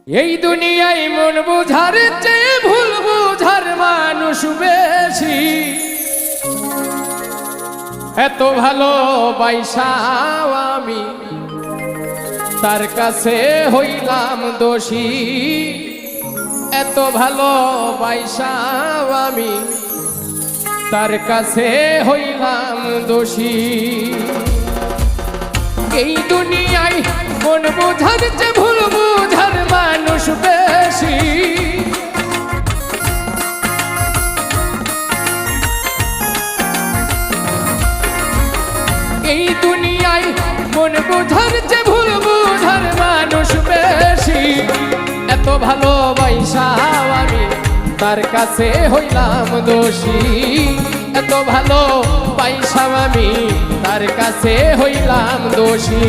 এই দুনিয়ায় মন বুঝার চেয়ে ভুল বুঝার মানুষ বেশি। এত ভালো বাইসাও আমি তার কাছে হইলাম দোষী। এত ভালো বাইসাও আমি তার কাছে হইলাম দোষী। এই দুনিয়ায় মন বুঝার চেয়ে ভুল বুঝার মানুষ বেশি। এই দুনিয়ায় মন বুঝার চেয়ে ভুল বুঝার মানুষ বেশি। এত ভালোবাসাও আমি তার কাছে হইলাম দোষী। এত ভালো বাইসাও আমি তার কাছে হইলাম দোষী।